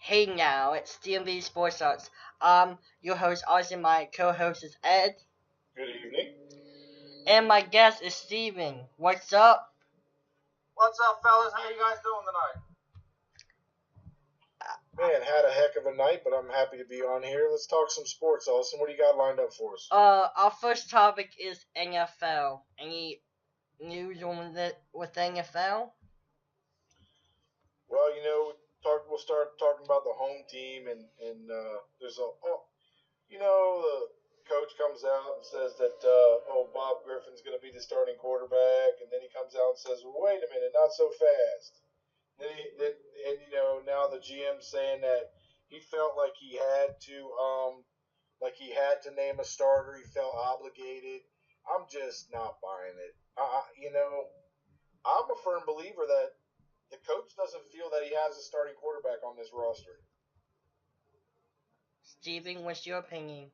Hey now, it's Dmv Sports Talk. Your host, Austin. My co-host is Ed, Good evening. and my guest is Steven. What's up? What's up, fellas? How you guys doing tonight? Man, had a heck of a night, but I'm happy to be on here. Let's talk some sports, Austin. What do you got lined up for us? Our first topic is NFL. Any news on that with NFL? Well, we'll start talking about the home team, and there's the coach comes out and says that Bob Griffin's going to be the starting quarterback, and then he comes out and says, well, wait a minute, not so fast. Now the GM's saying that he felt like he had to name a starter. He felt obligated. I'm just not buying it. I'm a firm believer that the coach doesn't feel that he has a starting quarterback on this roster. Steven, what's your opinion?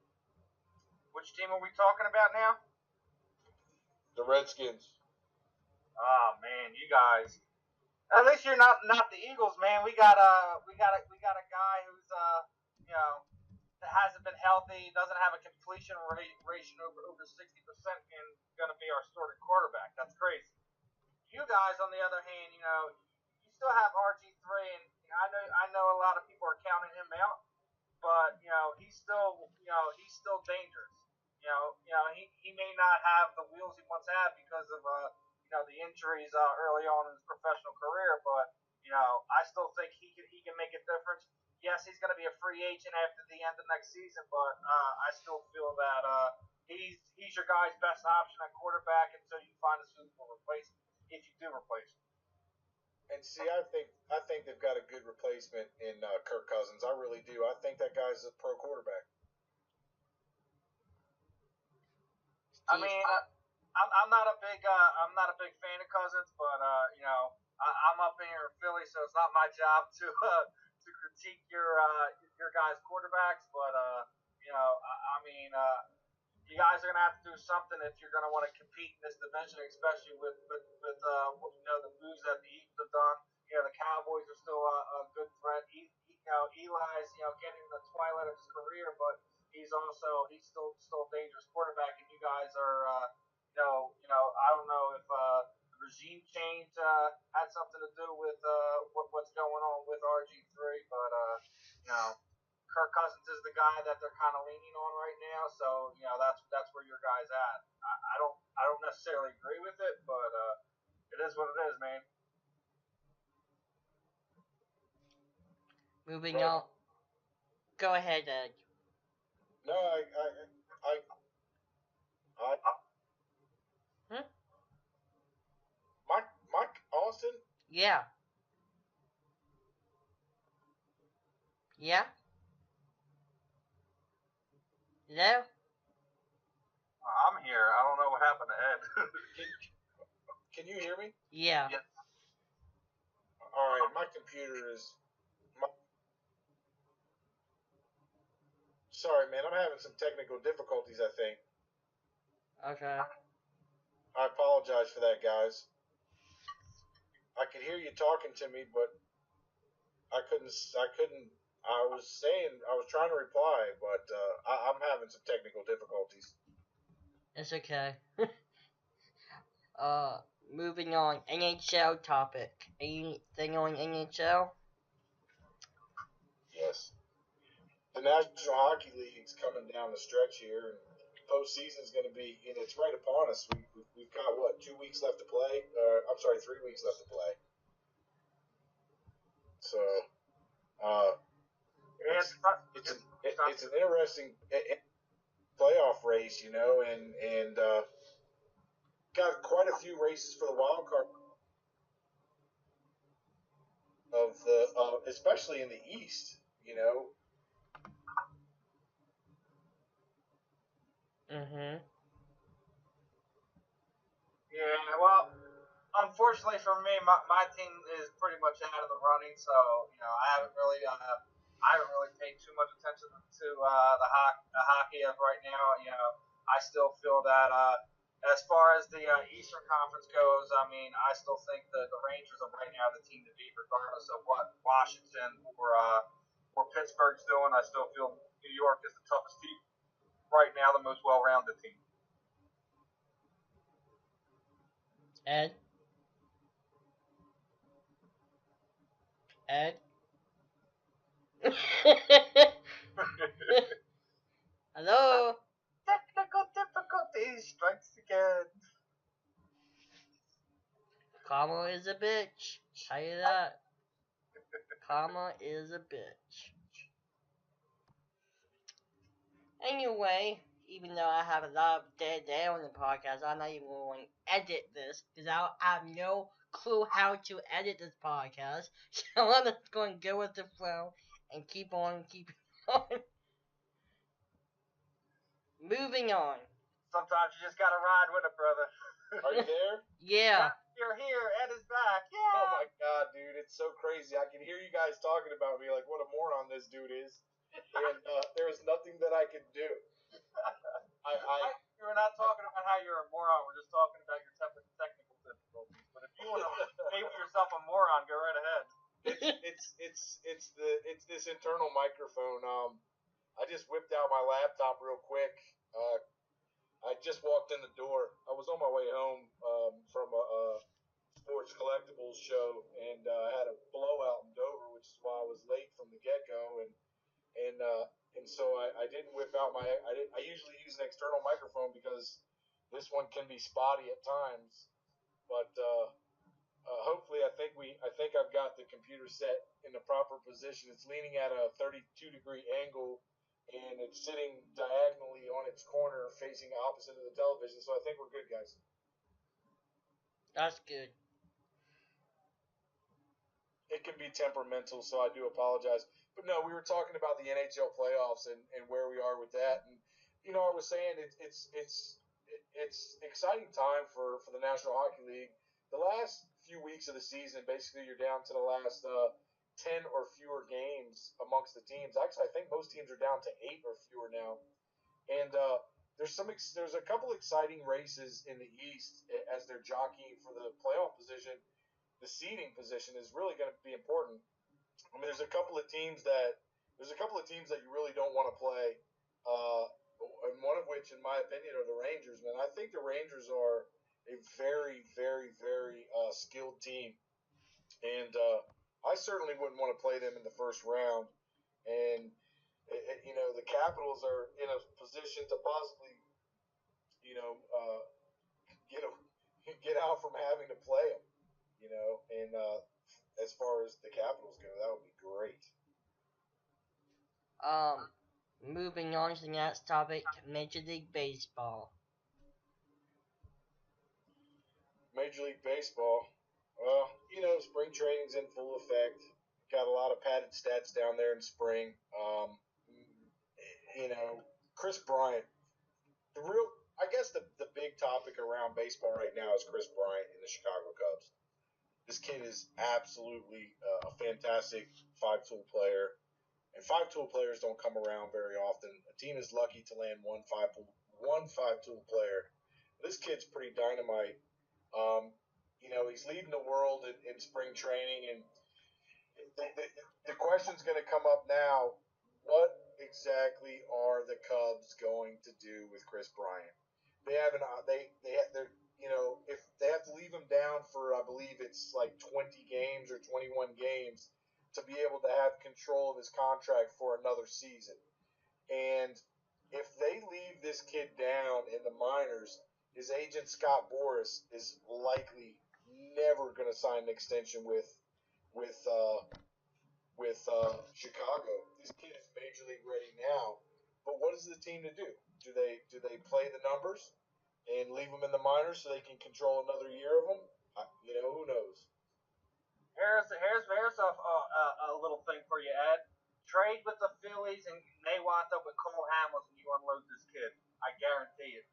Which team are we talking about now? The Redskins. Oh man, you guys. At least you're not the Eagles, man. We got a guy who's that hasn't been healthy, doesn't have a completion ratio over 60%, and going to be our starting quarterback. That's crazy. You guys, on the other hand, you still have RG3, and I know a lot of people are counting him out, but he's still dangerous. He may not have the wheels he once had because of the injuries early on in his professional career, but I still think he can make a difference. Yes, he's going to be a free agent after the end of next season, but I still feel that he's your guy's best option at quarterback until you find a suitable replacement, if you do replace him. And see, I think they've got a good replacement in Kirk Cousins. I really do. I think that guy's a pro quarterback. I mean, I'm not a big fan of Cousins, but I'm up here in Philly, so it's not my job to critique your guys' quarterbacks. But you guys are gonna have to do something if you're gonna want to compete in this division, especially with the moves that the Eagles have done. The Cowboys are still a good threat. Eli's getting in the twilight of his career, but he's still a dangerous quarterback, and you guys are I don't know if regime change had something to do with what's going on with RG3, but Kirk Cousins is the guy that they're kind of leaning on right now, so that's where your guy's at. I don't necessarily agree with it, but it is what it is, man. Moving on. Go ahead, Ed. No, Mike Austin. Yeah. Yeah. Hello. I'm here. I don't know what happened to Ed. Can you hear me? Yeah. All right, my computer is. Sorry, man. I'm having some technical difficulties. I think. Okay. I apologize for that, guys. I could hear you talking to me, but I couldn't. I was trying to reply, but I'm having some technical difficulties. It's okay. Moving on. NHL topic. Anything on NHL? Yes. The National Hockey League's coming down the stretch here, and postseason's going to be, and it's right upon us. We've got, what, 2 weeks left to play? I'm sorry, 3 weeks left to play. So, it's an interesting playoff race, and got quite a few races for the wild card of especially in the East, Mm-hmm. Yeah, well, unfortunately for me, my team is pretty much out of the running, so I haven't really paid too much attention to the hockey of right now. I still feel that as far as the Eastern Conference goes, I still think the Rangers are right now the team to beat, regardless of what Washington or what Pittsburgh's doing. I still feel New York is the toughest team right now, the most well-rounded team. Ed? Ed? Hello? Technical difficulties strikes again. Karma is a bitch. Tell you that. Karma is a bitch. Anyway, even though I have a lot of dead air on the podcast, I'm not even going to edit this because I have no clue how to edit this podcast. So I'm just going to go with the flow and keep on keeping on. Moving on. Sometimes you just gotta ride with it, brother. Are you there? Yeah. You're here. Ed is back. Yeah. Oh my god, dude, it's so crazy. I can hear you guys talking about me like what a moron this dude is, and there was nothing that I could do. We're not talking about how you're a moron. We're just talking about your technical difficulties. But if you want to label yourself a moron, go right ahead. It's this internal microphone. I just whipped out my laptop real quick. I just walked in the door. I was on my way home from a sports collectibles show, and I had a blowout in Dover, which is why I was late from the get go, and so I didn't whip out my. I usually use an external microphone because this one can be spotty at times, but hopefully I think I've got the computer set in the proper position. It's leaning at a 32-degree angle, and it's sitting diagonally on its corner facing opposite of the television, so I think we're good, guys. That's good. It can be temperamental, so I do apologize. But no, we were talking about the NHL playoffs and where we are with that. And I was saying it's exciting time for the National Hockey League. The last few weeks of the season, basically, you're down to the last 10 or fewer games amongst the teams. Actually, I think most teams are down to 8 or fewer now. And there's a couple exciting races in the East as they're jockeying for the playoff position. The seeding position is really going to be important. I mean, there's a couple of teams that you really don't want to play, and one of which, in my opinion, are the Rangers. Man, I think the Rangers are a very, very, very skilled team, and I certainly wouldn't want to play them in the first round. And the Capitals are in a position to possibly, you know, uh, get get out from having to play them. And as far as the Capitals go, that would be great. Moving on to the next topic, Major League Baseball. Major League Baseball. Well, spring training's in full effect. Got a lot of padded stats down there in spring. Chris Bryant. I guess the big topic around baseball right now is Chris Bryant and the Chicago Cubs. This kid is absolutely a fantastic five-tool player. And five-tool players don't come around very often. A team is lucky to land one five-tool player. This kid's pretty dynamite. He's leading the world in spring training, and the question's going to come up now: what exactly are the Cubs going to do with Chris Bryant? They haven't. They're if they have to leave him down for, I believe it's like 20 games or 21 games to be able to have control of his contract for another season. And if they leave this kid down in the minors, his agent Scott Boras is likely never going to sign an extension with Chicago. This kid is major league ready now, but what is the team to do? Do they play the numbers and leave him in the minors so they can control another year of him? Who knows? Here's a little thing for you, Ed. Trade with the Phillies and they wind up with Cole Hamels and you unload this kid. I guarantee it.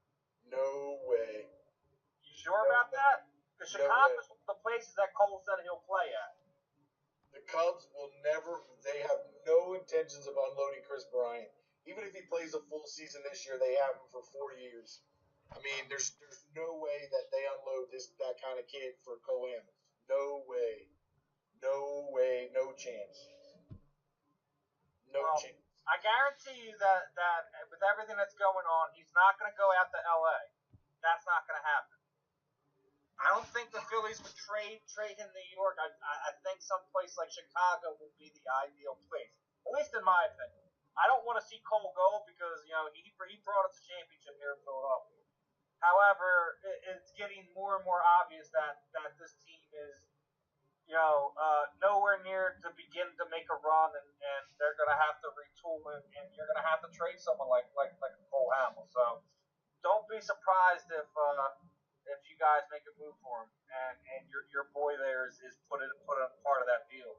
No way. You sure about that? Because Chicago's one of the places that Cole said he'll play at. The Cubs will never. They have no intentions of unloading Chris Bryant. Even if he plays a full season this year, they have him for 4 years. I mean, there's no way that they unload that kind of kid for Cole Hamels. No way. No way. No chance. chance. I guarantee you that with everything that's going on, he's not going to go out to L.A. That's not going to happen. I don't think the Phillies would trade him to New York. I think someplace like Chicago would be the ideal place, at least in my opinion. I don't want to see Cole go because he brought us a championship here in Philadelphia. However, it's getting more and more obvious that this team is nowhere near to begin to make a run, and they're going to have to retool, and you're going to have to trade someone like Cole Hamels. So don't be surprised if you guys make a move for him, and your boy there is put a part of that deal.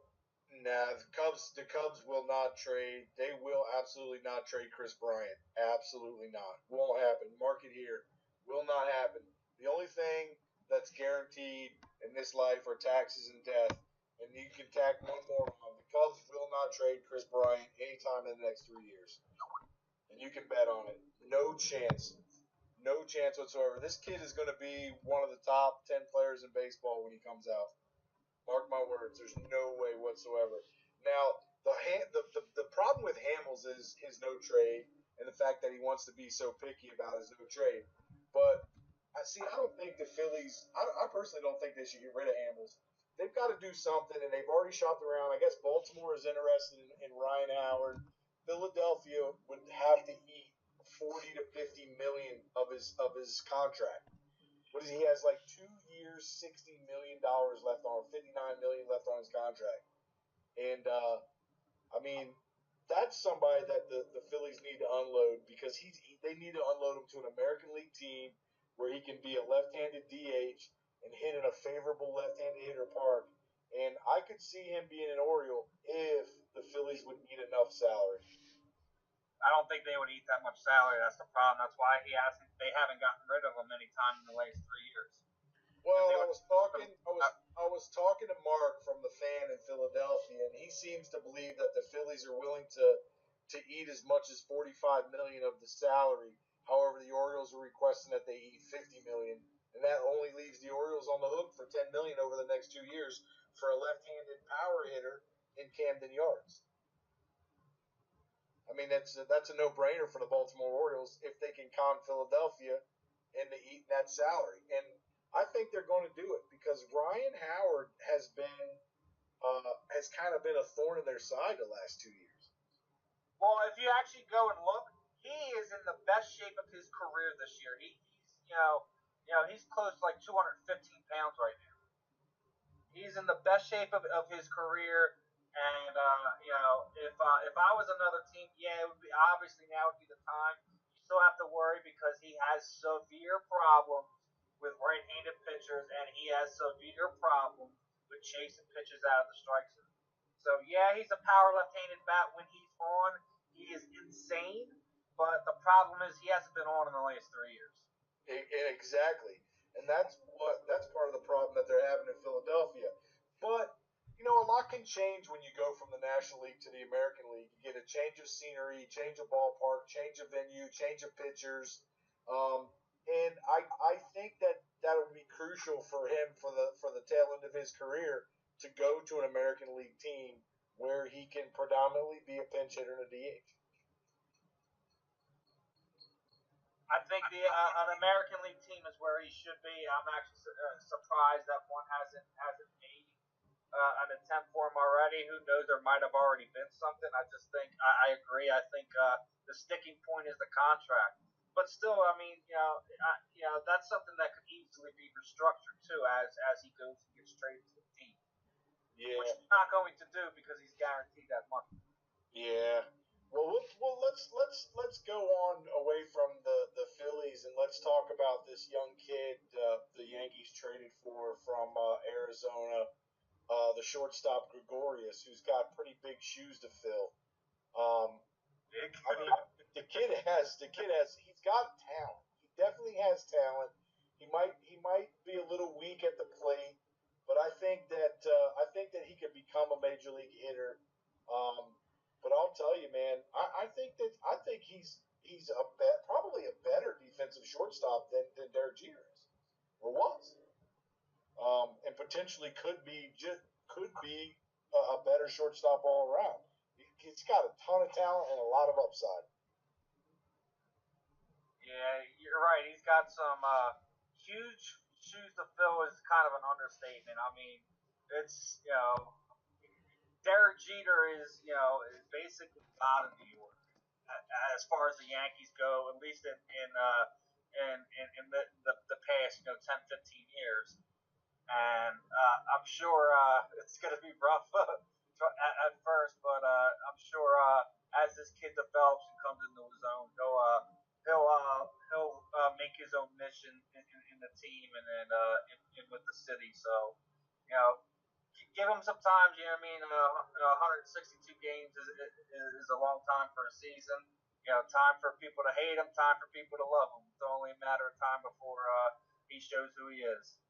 Nah, the Cubs will not trade. They will absolutely not trade Chris Bryant. Absolutely not. Won't happen. Mark it here. Will not happen. The only thing that's guaranteed in this life are taxes and death. And you can tack one more on. The Cubs will not trade Chris Bryant anytime in the next 3 years. And you can bet on it. No chance. No chance whatsoever. This kid is going to be one of the top 10 players in baseball when he comes out. Mark my words. There's no way whatsoever. Now, the problem with Hamels is his no trade and the fact that he wants to be so picky about his no trade. But I don't think the Phillies. I personally don't think they should get rid of Hamels. They've got to do something, and they've already shopped around. I guess Baltimore is interested in Ryan Howard. Philadelphia would have to eat 40 to 50 million of his contract. He has like 2 years, $60 million left on, $59 million left on his contract, and I mean that's somebody that the Phillies need to unload because they need to unload him to an American League team where he can be a left-handed DH and hit in a favorable left-handed hitter park, and I could see him being an Oriole if the Phillies would eat enough salary. I don't think they would eat that much salary. That's the problem. That's why they haven't gotten rid of him any time in the last 3 years. Well, I was talking to Mark from the fan in Philadelphia, and he seems to believe that the Phillies are willing to eat as much as 45 million of the salary. However, the Orioles are requesting that they eat 50 million, and that only leaves the Orioles on the hook for 10 million over the next 2 years for a left-handed power hitter in Camden Yards. I mean, that's a no-brainer for the Baltimore Orioles if they can con Philadelphia into eating that salary. And I think they're going to do it because Ryan Howard has kind of been a thorn in their side the last 2 years. Well, if you actually go and look, he is in the best shape of his career this year. He's close to like 215 pounds right now. He's in the best shape of his career. And if I was another team, yeah, it would be obviously now would be the time. You still have to worry because he has severe problems with right-handed pitchers, and he has severe problems with chasing pitches out of the strike zone. So yeah, he's a power left-handed bat when he's on. He is insane, but the problem is he hasn't been on in the last 3 years. Exactly, and that's part of the problem that they're having in Philadelphia. But a lot can change when you go from the National League to the American League. You get a change of scenery, change of ballpark, change of venue, change of pitchers, and I think that would be crucial for him for the tail end of his career to go to an American League team where he can predominantly be a pinch hitter and a DH. I think an American League team is where he should be. I'm actually surprised that one hasn't made an attempt for him already. Who knows? There might have already been something. I just think I agree. I think the sticking point is the contract. But still, I mean, that's something that could easily be restructured too as he goes and gets traded to the team. Yeah. Which he's not going to do because he's guaranteed that money. Yeah. Well, let's go on away from the Phillies and let's talk about this young kid the Yankees traded for from Arizona, the shortstop Gregorius, who's got pretty big shoes to fill. I mean, the kid has he's got talent. He definitely has talent. He might be a little weak at the plate, but I think that he could become a major league hitter. But I'll tell you, man, I think he's probably a better defensive shortstop than Derek Jeter is or was, and potentially could be a better shortstop all around. He's got a ton of of talent and a lot of upside. Yeah, you're right. He's got some huge shoes to fill. Is kind of an understatement. I mean, it's Derek Jeter is basically God of New York as far as the Yankees go, at least in the past 10, 15 years. And I'm sure it's going to be rough at first, but I'm sure as this kid develops and comes into his own, he'll make his own mission in the team and then in with the city. So you know, give him some time. You know what I mean? 162 games is a long time for a season. Time for people to hate him, time for people to love him. It's only a matter of time before he shows who he is.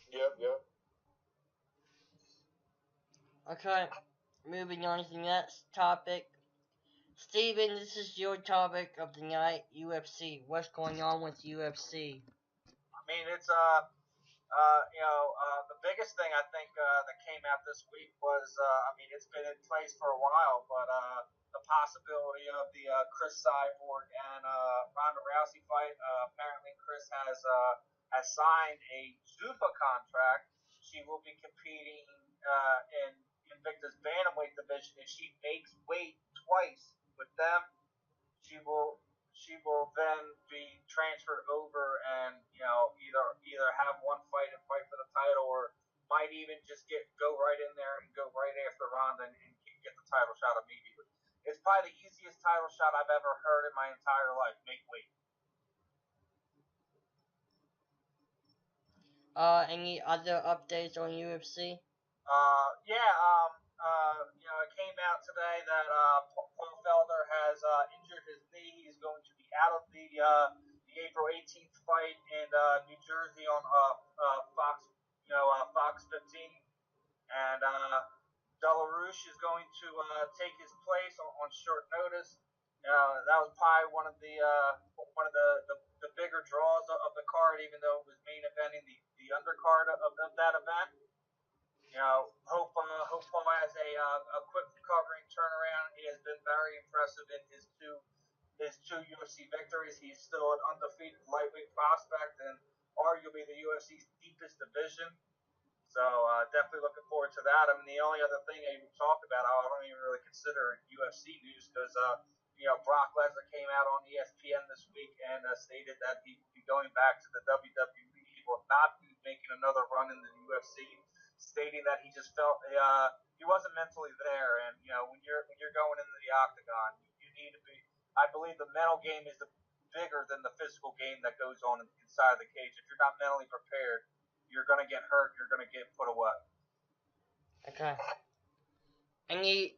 Yep. Okay, moving on to the next topic. Steven, this is your topic of the night, UFC. What's going on with UFC? I mean, it's the biggest thing I think that came out this week was, I mean, it's been in place for a while, but the possibility of the Chris Cyborg and Ronda Rousey fight. Apparently, Chris has signed a Zuffa contract. She will be competing in Invicta's bantamweight division. If she makes weight twice with them, she will then be transferred over and either have one fight and fight for the title, or might even just go right in there and go right after Ronda and get the title shot immediately. It's probably the easiest title shot I've ever heard in my entire life. Make weight. Any other updates on UFC? It came out today that Paul Felder has injured his knee. He's going to be out of the April 18th fight in New Jersey on Fox 15, and Delarouche is going to take his place on short notice. That was probably one of the bigger draws of the card, even though it was main eventing the undercard of that event. Hope Paul has a quick recovering turnaround. He has been very impressive in his two UFC victories. He's still an undefeated lightweight prospect and arguably the UFC's deepest division. So definitely looking forward to that. I mean, the only other thing I even talked about, I don't even really consider UFC news because Brock Lesnar came out on ESPN this week and stated that he will be going back to the WWE. He will not be making another run in the UFC, stating that he just felt he wasn't mentally there. And when you're going into the octagon, you need to be. I believe the mental game is bigger than the physical game that goes on inside of the cage. If you're not mentally prepared, you're going to get hurt. You're going to get put away. Okay. Anything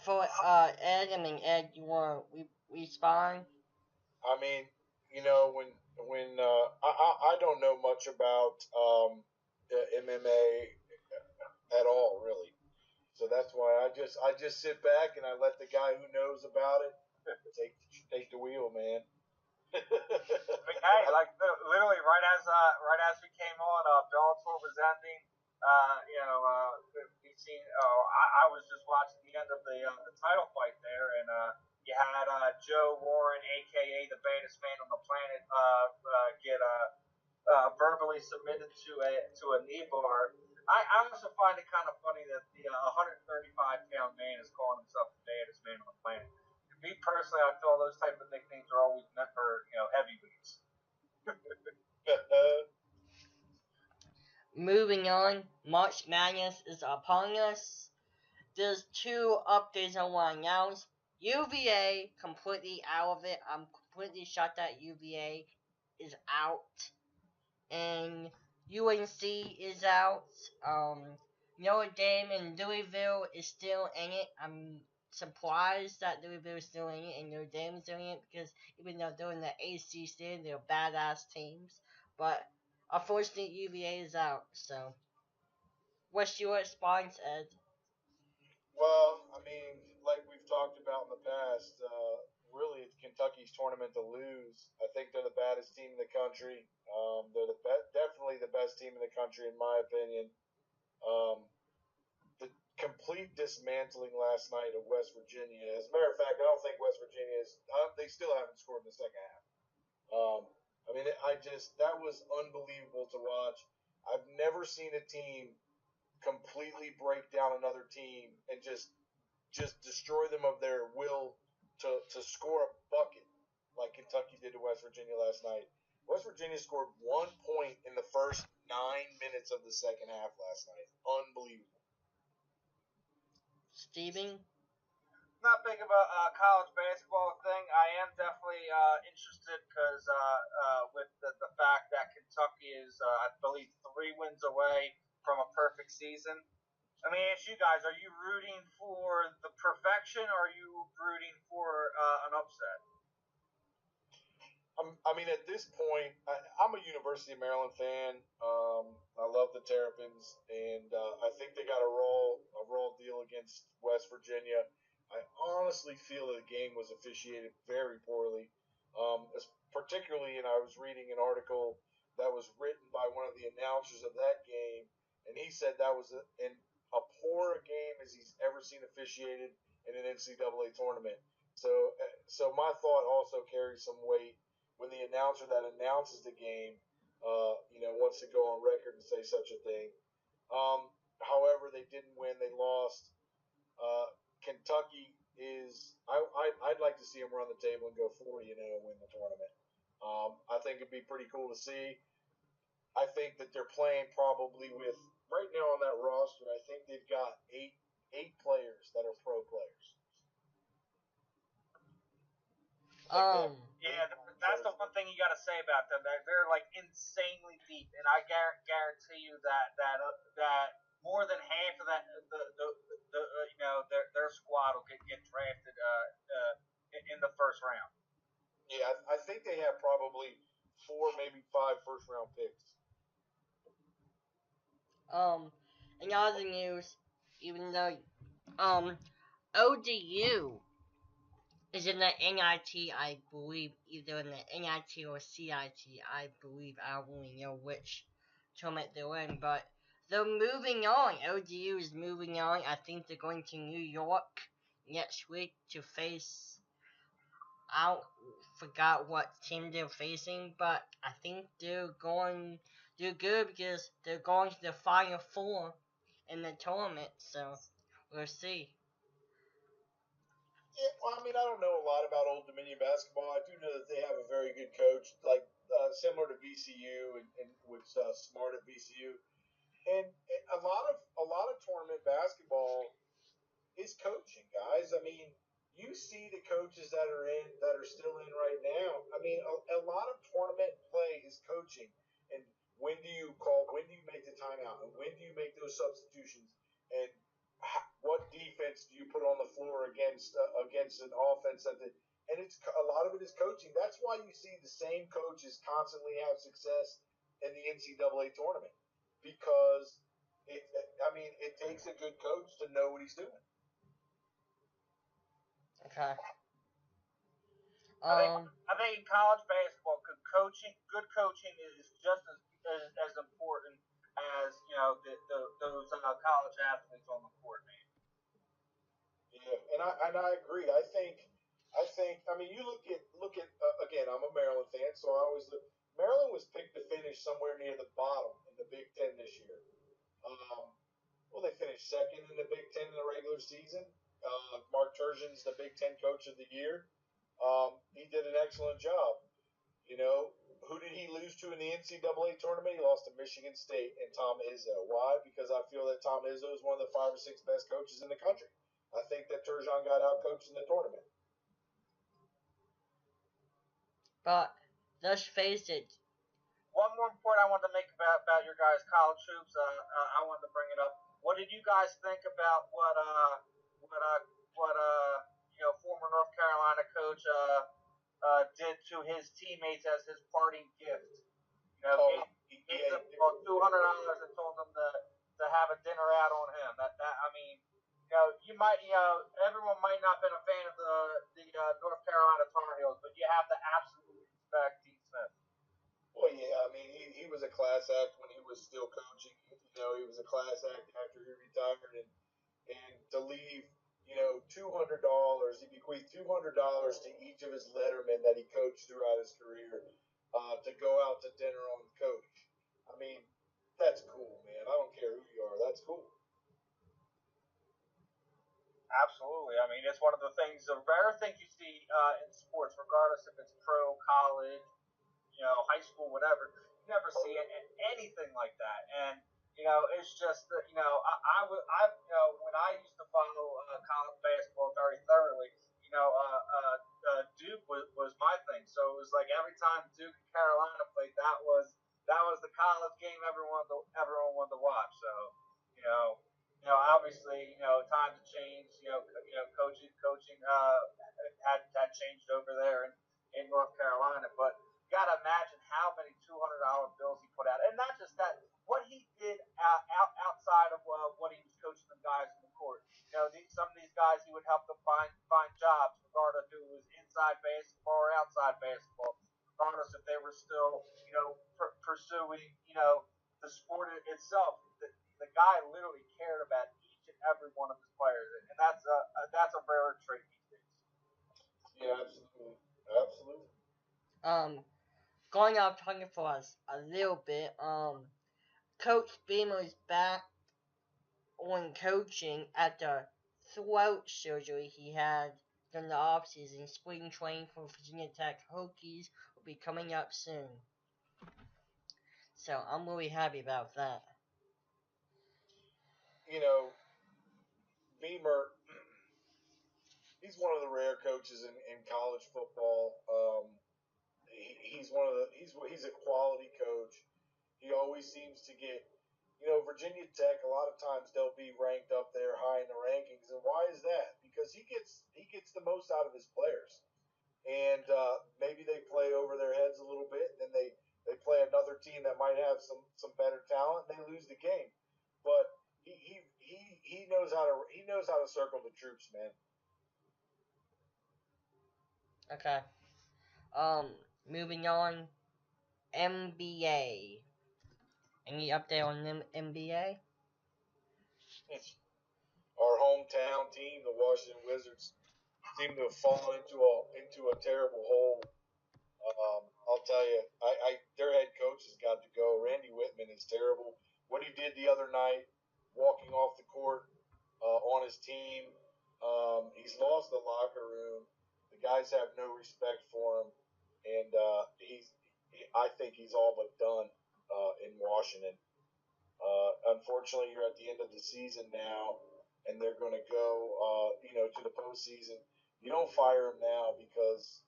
for Ed? I mean, Ed, you want to respond? I mean, when I don't know much about MMA at all, really. So that's why I just sit back and I let the guy who knows about it take the wheel, man. Hey, like literally right as we came on, Bellator was ending. We've seen. I was just watching the end of the title fight there, and you had Joe Warren, aka the baddest man on the planet, get verbally submitted to a knee bar. I also find it kind of funny that the 135-pound man is calling himself the baddest man on the planet. Me personally, I feel those type of nicknames are always meant for heavyweights. Moving on, March Madness is upon us. There's two updates I want to announce. UVA completely out of it. I'm completely shocked that UVA is out. And UNC is out. Notre Dame and Louisville is still in it. I'm surprised that Louisville is still in it and Notre Dame is doing it because even though they're in the ACC, they're badass teams. But unfortunately, UVA is out. So, what's your response, Ed? Well, I mean, like we've talked about in the past, really it's Kentucky's tournament to lose. I think they're the baddest team in the country. They're definitely the best team in the country, in my opinion. The complete dismantling last night of West Virginia. As a matter of fact, I don't think West Virginia is. They still haven't scored in the second half. I mean, that was unbelievable to watch. I've never seen a team completely break down another team and just destroy them of their will to score a bucket like Kentucky did to West Virginia last night. West Virginia scored 1 point in the first 9 minutes of the second half last night. Unbelievable. Steven? Not big of a college basketball thing. I am definitely interested because with the fact that Kentucky is, I believe, 3 wins away from a perfect season. I mean, ask you guys, are you rooting for the perfection or are you rooting for an upset? I mean, at this point, I'm a University of Maryland fan. I love the Terrapins, and I think they got a raw deal against West Virginia. I honestly feel that the game was officiated very poorly. Particularly, and I was reading an article that was written by one of the announcers of that game, and he said that was a poor a game as he's ever seen officiated in an NCAA tournament. So my thought also carries some weight when the announcer that announces the game, wants to go on record and say such a thing. However, they didn't win; they lost. Kentucky is. I'd like to see them run the table and go 40-0 and win the tournament. I think it'd be pretty cool to see. I think that they're playing probably with right now on that roster. I think they've got eight players that are pro players. Yeah, that's the one thing you got to say about them. They're like insanely deep, and I guarantee you that more than half of that their squad will get drafted in the first round. Yeah, I think they have probably 4, maybe 5 first round picks. In other news, even though ODU is in the NIT, I believe, either in the NIT or CIT, I believe. I don't really know which tournament they're in, but they're moving on. ODU is moving on. I think they're going to New York next week to face. I forgot what team they're facing, but I think they're good because they're going to the Final Four in the tournament, so we'll see. Yeah, well, I mean, I don't know a lot about Old Dominion basketball. I do know that they have a very good coach, like similar to VCU and with Smart at VCU. And a lot of tournament basketball is coaching, guys. I mean, you see the coaches that are still in right now. I mean, a lot of tournament play is coaching. And when do you make the timeout, and when do you make those substitutions, and what defense do you put on the floor against an offense and it's a lot of it is coaching. That's why you see the same coaches constantly have success in the NCAA tournament because it takes a good coach to know what he's doing. Okay. I think in college basketball, good coaching is just as important as those college athletes on the court, man. Yeah, and I agree. I mean, you look at again. I'm a Maryland fan, so I always look. Maryland was picked to finish somewhere near the bottom in the Big Ten this year. Well, they finished second in the Big Ten in the regular season. Mark Turgeon's the Big Ten Coach of the Year. He did an excellent job. You know, who did he lose to in the NCAA tournament? He lost to Michigan State and Tom Izzo. Why? Because I feel that Tom Izzo is one of the 5 or 6 best coaches in the country. I think that Turgeon got out coached in the tournament. But let's face it. One more point I wanted to make about your guys' college hoops. I wanted to bring it up. What did you guys think about what former North Carolina coach did to his teammates as his parting gift? Gave them $200 and told them to have a dinner out on him. That I mean, everyone might not have been a fan of the North Carolina Tar Heels, but you have to absolutely respect Dean Smith. Well, yeah, I mean, he was a class act when he was still coaching. He was a class act after he retired, and and to leave, $200. He bequeathed $200 to each of his lettermen that he coached throughout his career to go out to dinner on coach. I mean, that's cool, man. I don't care who you are. That's cool. Absolutely. I mean, it's one of the things, the rare things you see in sports, regardless if it's pro, college, high school, whatever. You never see anything like that. And, it's just that, when I used to follow college basketball very thoroughly, Duke was my thing. So it was like every time Duke and Carolina played, that was the college game everyone wanted to watch. So, you know, obviously, times have changed. Coaching had changed over there in North Carolina, but you got to imagine how many $200 bills he put out, and not just that, what he did outside of what he was coaching the guys in the court. Some of these guys he would help them find jobs, regardless if it was inside basketball or outside basketball, regardless if they were still pursuing the sport itself. The guy literally cared about each and every one of his players, and that's a rare trait these days. Yeah, absolutely, absolutely. Going off talking for us a little bit. Coach Beamer is back on coaching at the throat surgery he had during the offseason. Spring training for Virginia Tech Hokies will be coming up soon. So I'm really happy about that. Beamer, he's one of the rare coaches in college football. He's one of the he's a quality coach. He always seems to get, Virginia Tech. A lot of times they'll be ranked up there high in the rankings, and why is that? Because he gets the most out of his players, and maybe they play over their heads a little bit, and then they play another team that might have some better talent, and they lose the game. But he knows how to circle the troops, man. Okay. Moving on. NBA. Any update on NBA? Our hometown team, the Washington Wizards, seem to have fallen into a terrible hole. I'll tell you, their head coach has got to go. Randy Whitman is terrible. What he did the other night, walking off the court on his team, he's lost the locker room. The guys have no respect for him, and I think he's all but done in Washington. Unfortunately, you're at the end of the season now, and they're going to go, to the postseason. You don't fire him now because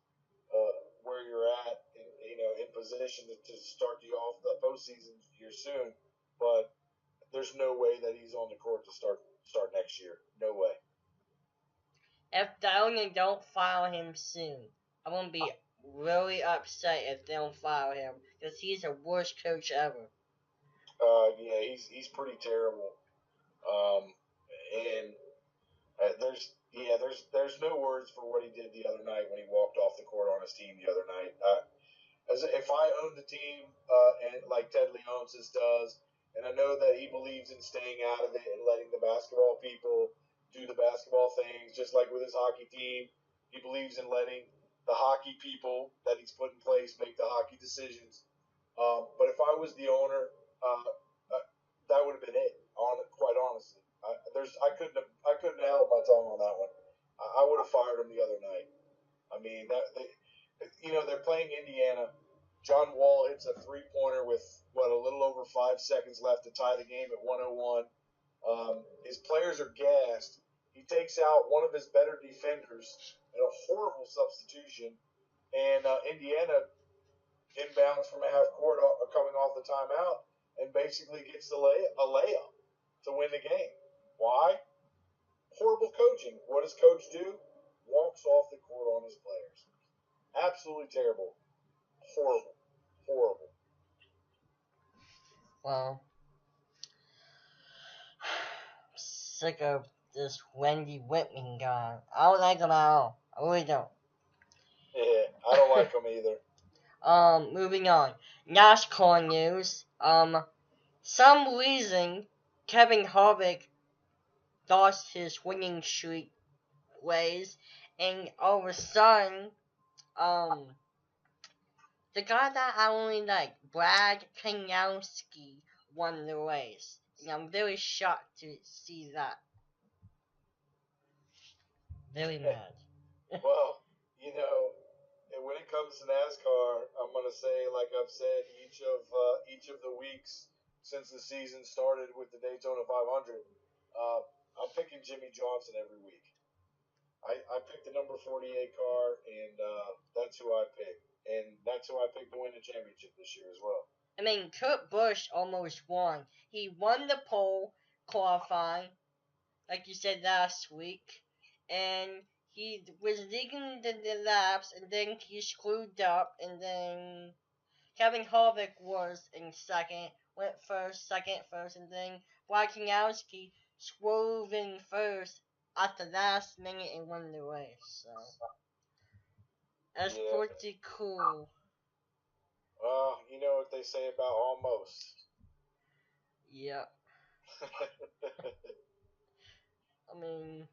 where you're at, in position to start the postseason here soon. But there's no way that he's on the court to start next year. No way. If the owner don't fire him soon, I'm gonna be really upset if they don't fire him because he's the worst coach ever. Yeah, he's pretty terrible. And there's no words for what he did the other night when he walked off the court on his team the other night. As if I owned the team, and like Ted Leonsis does, and I know that he believes in staying out of it and letting the basketball people do the basketball things, just like with his hockey team. He believes in letting the hockey people that he's put in place make the hockey decisions. But if I was the owner, that would have been it. Quite honestly, I couldn't have held my tongue on that one. I would have fired him the other night. I mean, they're playing Indiana. John Wall hits a three-pointer with a little over 5 seconds left to tie the game at 101. His players are gassed. He takes out one of his better defenders in a horrible substitution, and Indiana inbounds from a half court coming off the timeout and basically gets a layup to win the game. Why? Horrible coaching. What does coach do? Walks off the court on his players. Absolutely terrible. Horrible. Horrible. Well, sick of this Randy Whitman guy. I don't like him at all. I really don't. Yeah, I don't like him either. Moving on. NASCAR news. Some reason Kevin Harvick lost his winning streak ways, and all of a sudden, the guy that I only like, Brad Keselowski, won the race. And I'm very shocked to see that. Very mad. Well, when it comes to NASCAR, I'm gonna say, like I've said, each of the weeks since the season started with the Daytona 500, I'm picking Jimmy Johnson every week. I picked the number 48 car, and that's who I picked, and that's who I picked to win the championship this year as well. I mean, Kurt Busch almost won. He won the pole qualifying, like you said last week, and he was leading the laps, and then he screwed up, and then Kevin Harvick was in second, went first, and then Keselowski swerved in first at the last minute and won the race. So that's pretty cool. Well, you know what they say about almost. Yep. I mean,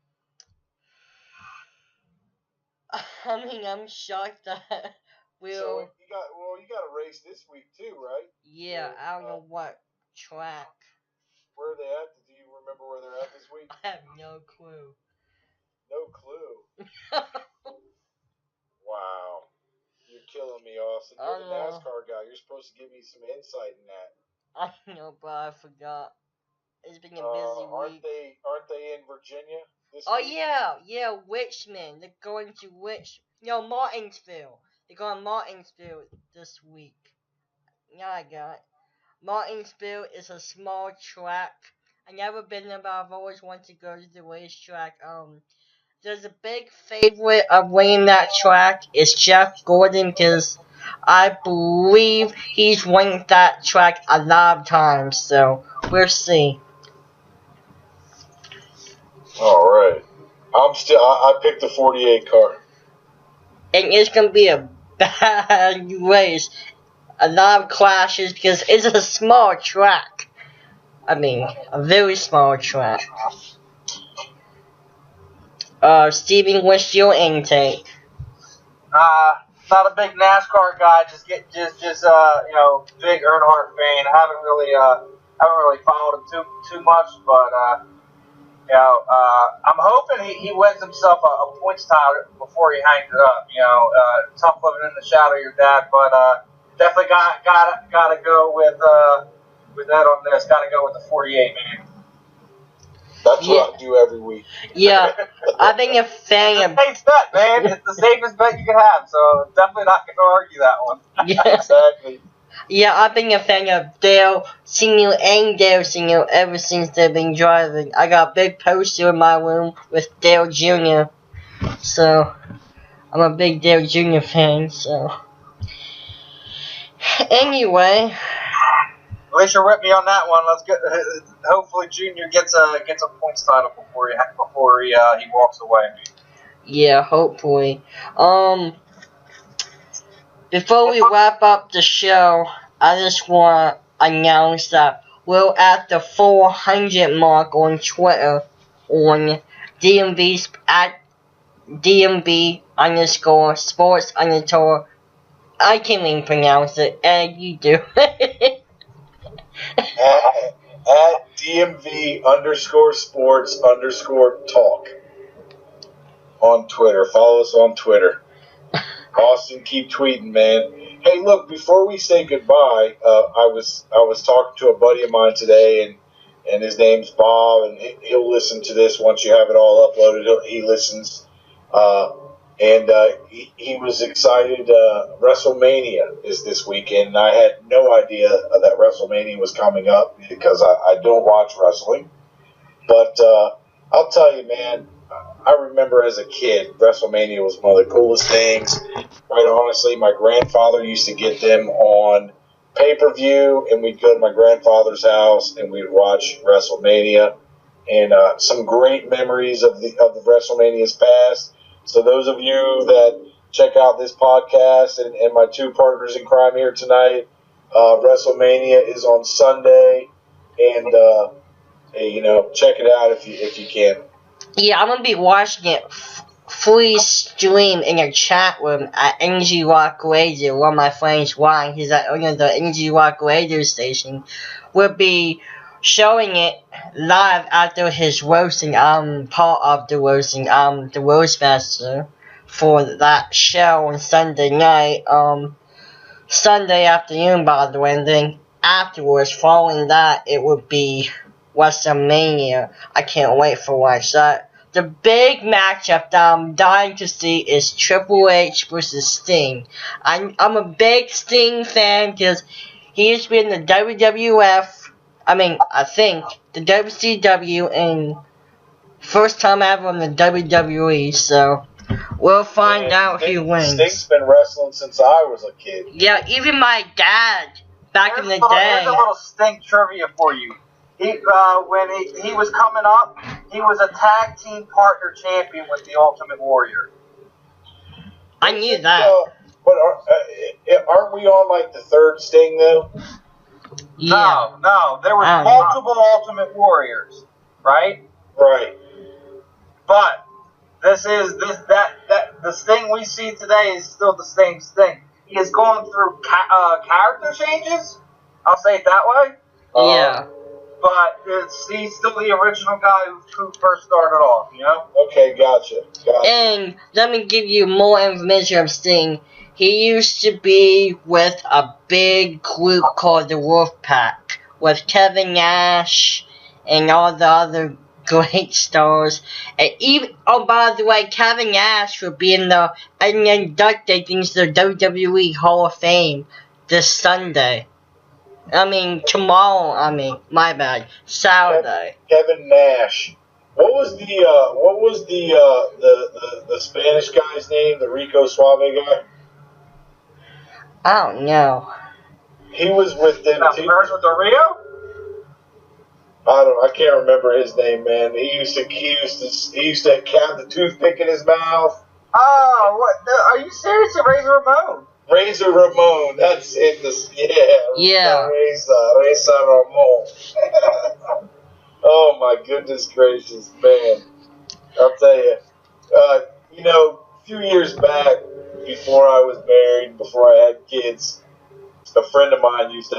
I'm shocked that we'll. So you got a race this week too, right? Yeah, I don't know what track. Where are they at? Do you remember where they're at this week? I have no clue. No clue. Wow. You're killing me, Austin. You're the NASCAR guy. You're supposed to give me some insight in that. I know, but I forgot. It's been a busy week. Aren't they in Virginia this week? Yeah, Richmond. They're going to Martinsville. They're going to Martinsville this week. Yeah, I got it. Martinsville is a small track. I've never been there, but I've always wanted to go to the racetrack. There's a big favorite of winning that track is Jeff Gordon, because I believe he's won that track a lot of times. So we'll see. All right. I picked the 48 car. And it's gonna be a bad race. A lot of clashes because it's a small track. I mean, a very small track. Steven, what's your intake? Not a big NASCAR guy. Just big Earnhardt fan. I haven't really followed him too much, but I'm hoping he wins himself a points title before he hangs it up. Tough living in the shadow of your dad, but definitely gotta go with that on this. Gotta go with the 48, man. That's what I do every week. Yeah, I've been a fan of. It's a safe bet, man. It's the safest bet you can have, so definitely not going to argue that one. Yeah. Exactly. Yeah, I've been a fan of Dale Sr. and Dale Sr. ever since they've been driving. I got a big poster in my room with Dale Jr. So, I'm a big Dale Jr. fan, so. Anyway. At least you're with me on that one. Let's get. Hopefully, Junior gets a points title before he walks away. Yeah, hopefully. Before we wrap up the show, I just want to announce that we're at the 400 mark on Twitter on Dmv at Dmv _ sports _ I can't even pronounce it, and you do. at DMV _ sports _ talk on Twitter. Follow us on Twitter. Austin, keep tweeting, man. Hey, look, before we say goodbye, I was talking to a buddy of mine today, and his name's Bob, and he'll listen to this once you have it all uploaded. He listens. He was excited. WrestleMania is this weekend. I had no idea that WrestleMania was coming up because I don't watch wrestling. But I'll tell you, man, I remember as a kid, WrestleMania was one of the coolest things. Quite honestly, my grandfather used to get them on pay-per-view, and we'd go to my grandfather's house and we'd watch WrestleMania. And some great memories of the WrestleMania's past. So those of you that check out this podcast and my two partners in crime here tonight, WrestleMania is on Sunday, and hey, check it out if you can. Yeah, I'm gonna be watching it fully stream in a chat room at Energy Rock Radio. One of my friends, Juan, he's at the Energy Rock Radio station, will be showing it live after his roasting. I'm part of the roasting. I'm the roastmaster for that show on Sunday night. Sunday afternoon, by the way, and then afterwards, following that, it would be WrestleMania. I can't wait for watch that. The big matchup that I'm dying to see is Triple H versus Sting. I'm a big Sting fan because he used to be in the WWF. I think the WCW, and first time ever in the WWE. So we'll find out who wins. Sting's been wrestling since I was a kid. Yeah, even my dad back in the Here's day. a little Sting trivia for you. When he was coming up, he was a tag team partner champion with the Ultimate Warrior. I knew that. But aren't we on like the third Sting though? Yeah. No, there was multiple Ultimate Warriors, right? Right. But the Sting we see today is still the same Sting. He is going through character changes. I'll say it that way. Yeah. But he's still the original guy who first started off, Okay, gotcha. And let me give you more information of Sting. He used to be with a big group called the Wolfpack with Kevin Nash and all the other great stars. And even, by the way, Kevin Nash will be inducted into the WWE Hall of Fame this Sunday. Tomorrow. My bad. Saturday. Kevin Nash. What was the Spanish guy's name? The Rico Suave guy. I don't know. He was with them too. With the Rio? I can't remember his name, man. He used to have the toothpick in his mouth. Oh, what? Are you serious? Razor Ramon. Razor Ramon, that's it. Yeah. Razor Ramon. Oh my goodness gracious, man! I'll tell you. A few years back, before I was married, before I had kids, a friend of mine used to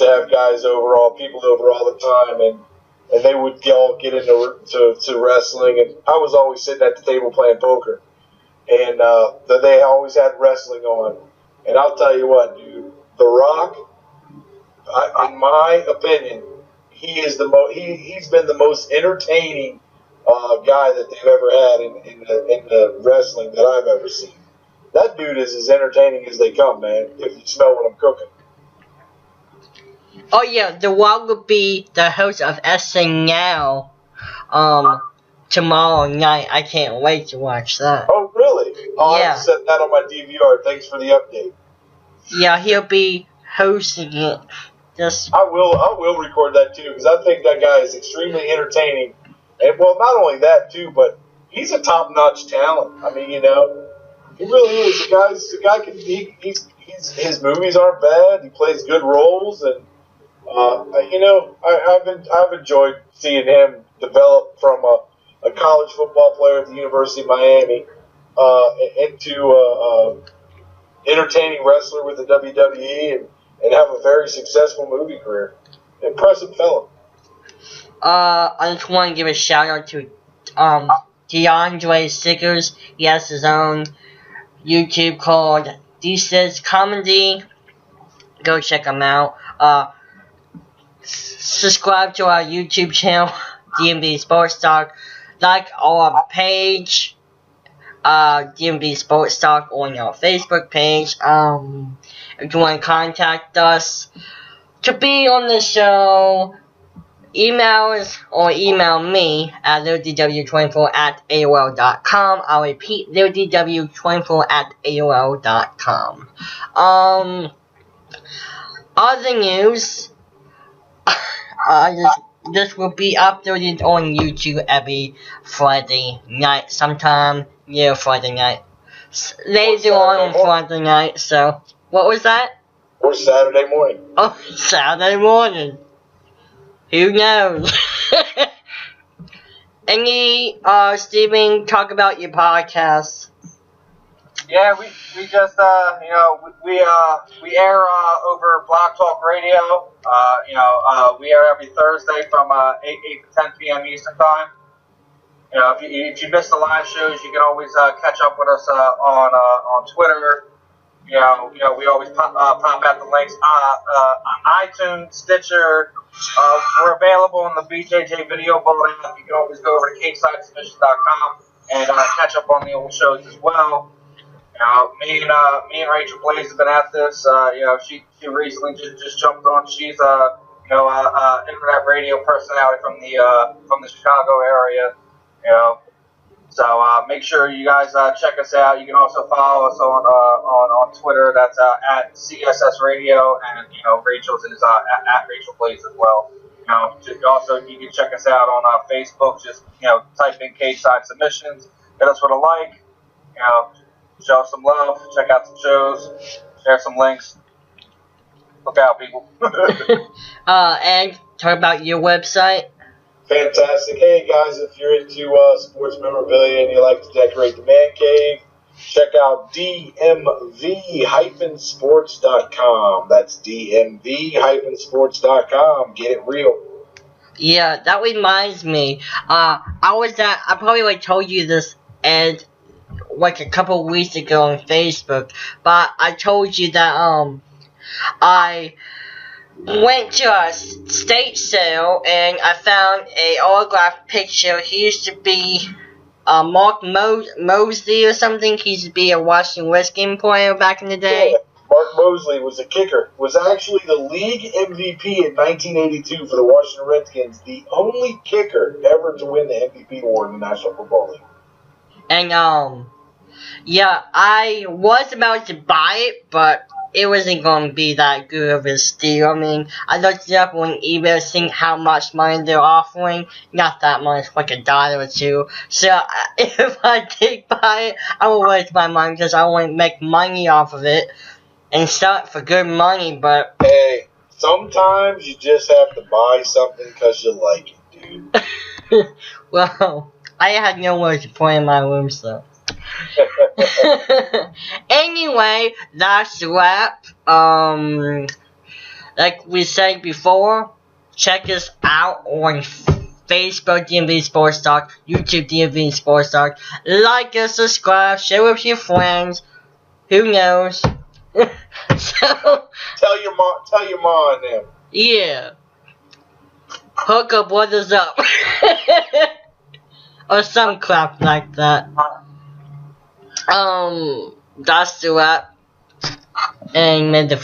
have guys over, people over all the time, and they would all get into wrestling, and I was always sitting at the table playing poker. And they always had wrestling on. And I'll tell you what, dude, The Rock, in my opinion, he's been the most entertaining guy that they've ever had in the wrestling that I've ever seen. That dude is as entertaining as they come, man, if you smell what I'm cooking. Oh yeah, The Rock will be the host of SNL tomorrow night. I can't wait to watch that. Oh, really? Oh, yeah. I have set that on my DVR. Thanks for the update. Yeah, he'll be hosting it. I will record that too, because I think that guy is extremely entertaining. And well, not only that too, but he's a top-notch talent. He really is. The guy can. His movies aren't bad. He plays good roles, and I've enjoyed seeing him develop from a college football player at the University of Miami into entertaining wrestler with the WWE and have a very successful movie career. Impressive fella. I just want to give a shout out to DeAndre Stickers. He has his own YouTube called D-Says Comedy. Go check him out. Subscribe to our YouTube channel, Dmv Sports Talk. Like our page, Dmv Sports Talk, on our Facebook page. If you want to contact us to be on the show, email us or email me at LittleDW24@AOL.com. I'll repeat, LittleDW24@AOL.com. Other news, this will be uploaded on YouTube every Friday night, sometime near Friday night. Later on Friday night, so, what was that? Or Saturday morning. Oh, Saturday morning. Who knows? Any, Steven, talk about your podcast. Yeah, we just we air over Blog Talk Radio. We air every Thursday from 8 to 10 p.m. Eastern time. If you miss the live shows, you can always catch up with us on Twitter. We always pop out the links. iTunes, Stitcher. We're available in the BJJ video bulletin. You can always go over to cagesidesubmissions.com and catch up on the old shows as well. Me and Rachel Blaze have been at this. She recently just jumped on. She's internet radio personality from the Chicago area. So make sure you guys check us out. You can also follow us on Twitter. That's at CSS Radio, and Rachel's is at Rachel Blaze as well. Also you can check us out on Facebook. Just type in Cage Side Submissions. Hit us with a like. Show us some love. Check out some shows. Share some links. Look out, people. And talk about your website. Fantastic. Hey, guys, if you're into sports memorabilia and you like to decorate the man cave, check out dmv-sports.com. That's dmv-sports.com. Get it real. Yeah, that reminds me. I probably told you this, and like a couple weeks ago on Facebook, but I told you that I went to a state sale and I found a autographed picture. He used to be Mark Mosley or something. He used to be a Washington Redskins player back in the day. Yeah, Mark Mosley was a kicker. Was actually the league MVP in 1982 for the Washington Redskins. The only kicker ever to win the MVP award in the National Football League. And yeah, I was about to buy it, but it wasn't going to be that good of a steal. I mean, I looked it up on eBay, seeing how much money they're offering. Not that much, like $1 or $2. So if I did buy it, I would waste my money because I want to make money off of it and sell it for good money. But hey, sometimes you just have to buy something because you like it, dude. Well, I had nowhere to put in my room, so. Anyway, that's a wrap. Like we said before, check us out on Facebook, Dmv Sports Talk, YouTube, Dmv Sports Talk. Like us, subscribe, share with your friends. Who knows? So tell your mom and them. Yeah. Hook up, brothers up. Or some crap like that. That's the wrap. And may the